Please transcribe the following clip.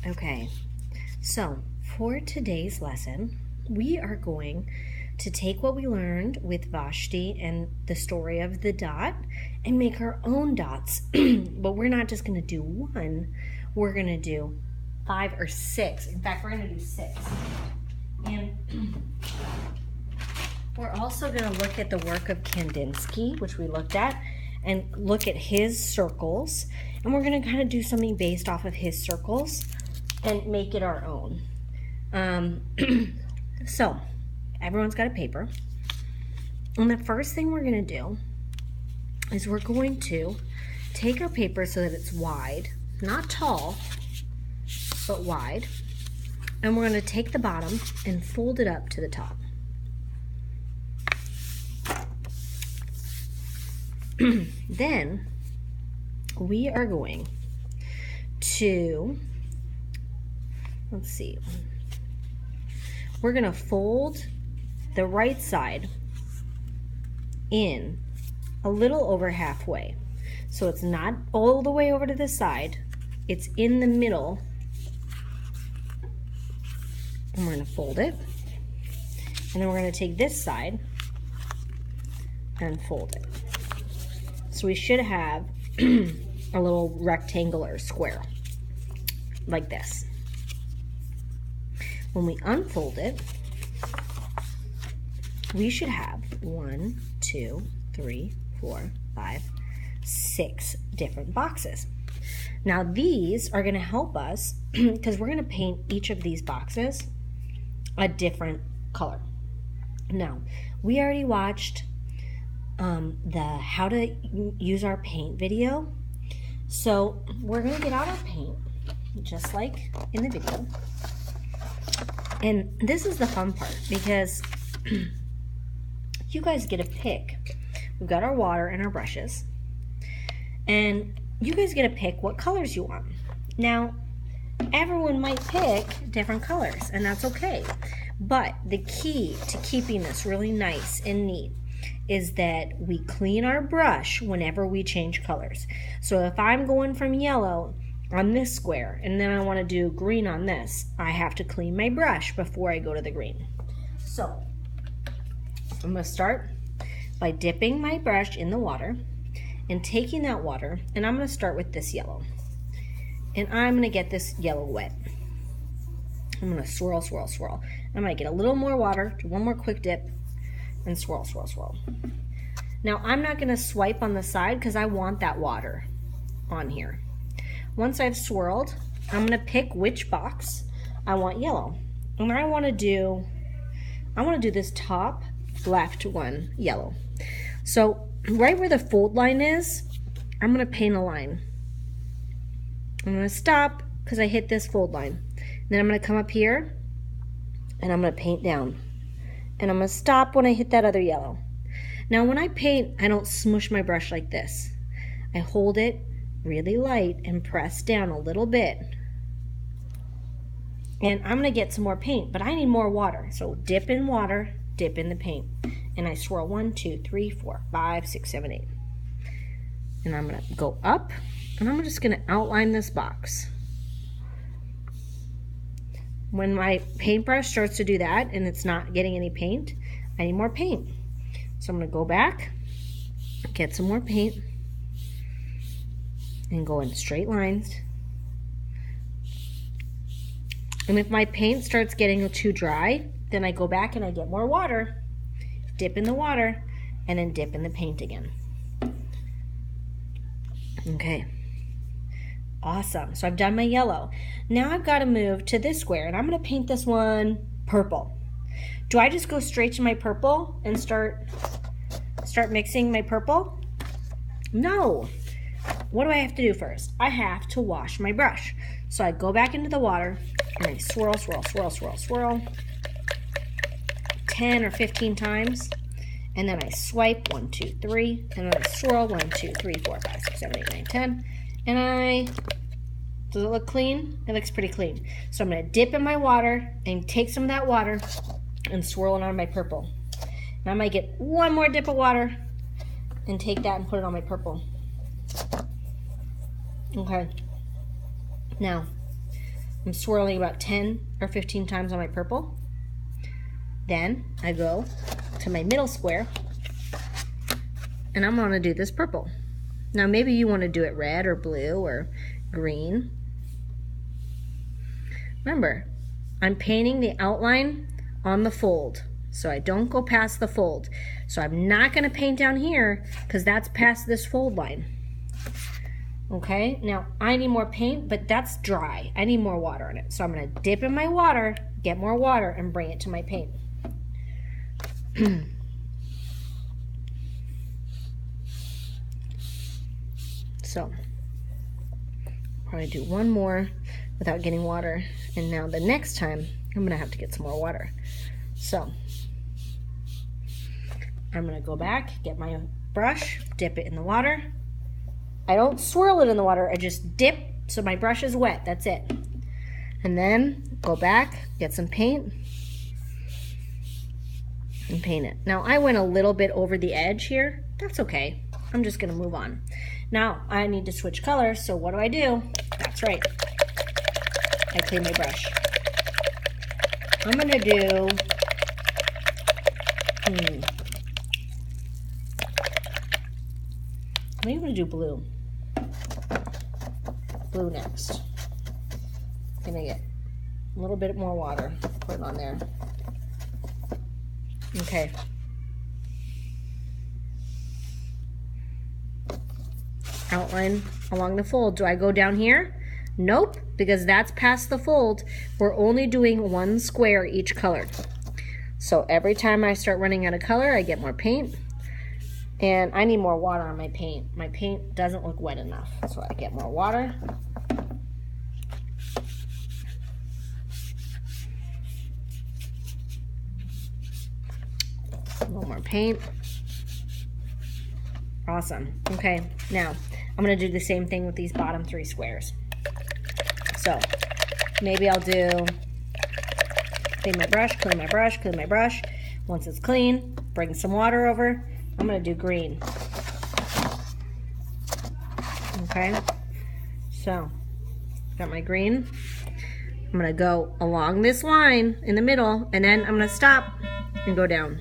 Okay, so for today's lesson, we are going to take what we learned with Vashti and the story of the dot and make our own dots. But we're not just going to do one, we're going to do 5 or 6. In fact, we're going to do 6. And we're also going to look at the work of Kandinsky, which we looked at, and look at his circles. And we're going to kind of do something based off of his circles and make it our own. So, everyone's got a paper. And the first thing we're going to do is we're going to take our paper so that it's wide, not tall, but wide. And we're going to take the bottom and fold it up to the top. Then we are going to, let's see, we're going to fold the right side in a little over halfway. So it's not all the way over to the side, it's in the middle. And we're going to fold it. And then we're going to take this side and fold it. So we should have a little rectangular square like this. When we unfold it, we should have 1, 2, 3, 4, 5, 6 different boxes. Now these are going to help us because we're going to paint each of these boxes a different color. Now, we already watched the how to use our paint video. So we're going to get out our paint just like in the video. And this is the fun part because you guys get to pick. We've got our water and our brushes. And you guys get to pick what colors you want. Now, everyone might pick different colors, and that's okay. But the key to keeping this really nice and neat is that we clean our brush whenever we change colors. So if I'm going from yellow on this square and then I want to do green on this, I have to clean my brush before I go to the green. So I'm going to start by dipping my brush in the water and taking that water, and I'm going to start with this yellow. And I'm going to get this yellow wet. I'm going to swirl, swirl, swirl. I'm going to get a little more water, do one more quick dip, and swirl, swirl, swirl. Now, I'm not going to swipe on the side because I want that water on here. Once I've swirled, I'm going to pick which box I want yellow. And I want to do this top left one yellow. So right where the fold line is, I'm going to paint a line. I'm going to stop because I hit this fold line. Then I'm going to come up here and I'm going to paint down. And I'm going to stop when I hit that other yellow. Now when I paint, I don't smush my brush like this. I hold it really light and press down a little bit. And I'm going to get some more paint, but I need more water. So dip in water, dip in the paint. And I swirl 1, 2, 3, 4, 5, 6, 7, 8. And I'm going to go up and I'm just going to outline this box. When my paintbrush starts to do that and it's not getting any paint, I need more paint. So I'm going to go back, get some more paint, and go in straight lines. And if my paint starts getting too dry, then I go back and I get more water, dip in the water, and then dip in the paint again. Okay. Awesome. So I've done my yellow. Now I've got to move to this square, and I'm going to paint this one purple. Do I just go straight to my purple and start mixing my purple? No. What do I have to do first? I have to wash my brush. So I go back into the water and I swirl, swirl, swirl, swirl, swirl 10 or 15 times. And then I swipe 1, 2, 3, and then I swirl 1, 2, 3, 4, 5, 6, 7, 8, 9, 10. And does it look clean? It looks pretty clean. So I'm going to dip in my water and take some of that water and swirl it on my purple. And I might get one more dip of water and take that and put it on my purple. Okay. Now, I'm swirling about 10 or 15 times on my purple. Then I go to my middle square and I'm gonna do this purple. Now maybe you wanna do it red or blue or green. Remember, I'm painting the outline on the fold, so I don't go past the fold. So I'm not gonna paint down here because that's past this fold line. Okay, now I need more paint, but that's dry. I need more water in it. So I'm gonna dip in my water, get more water, and bring it to my paint. So, probably do one more without getting water. And now the next time, I'm gonna have to get some more water. So, I'm gonna go back, get my brush, dip it in the water. I don't swirl it in the water, I just dip so my brush is wet, that's it. And then go back, get some paint, and paint it. Now I went a little bit over the edge here, that's okay. I'm just gonna move on. Now I need to switch colors, so what do? That's right, I clean my brush. I'm gonna do, I'm gonna do blue. Blue next. I'm gonna get a little bit more water, put it on there. Okay. Outline along the fold. Do I go down here? Nope, because that's past the fold. We're only doing one square each color. So every time I start running out of color, I get more paint. And I need more water on my paint. My paint doesn't look wet enough, so I get more water. A little more paint. Awesome. Okay, now I'm gonna do the same thing with these bottom 3 squares. So maybe I'll do clean my brush, clean my brush, clean my brush. Once it's clean, bring some water over. I'm gonna do green. Okay, so got my green. I'm gonna go along this line in the middle, and then I'm gonna stop and go down.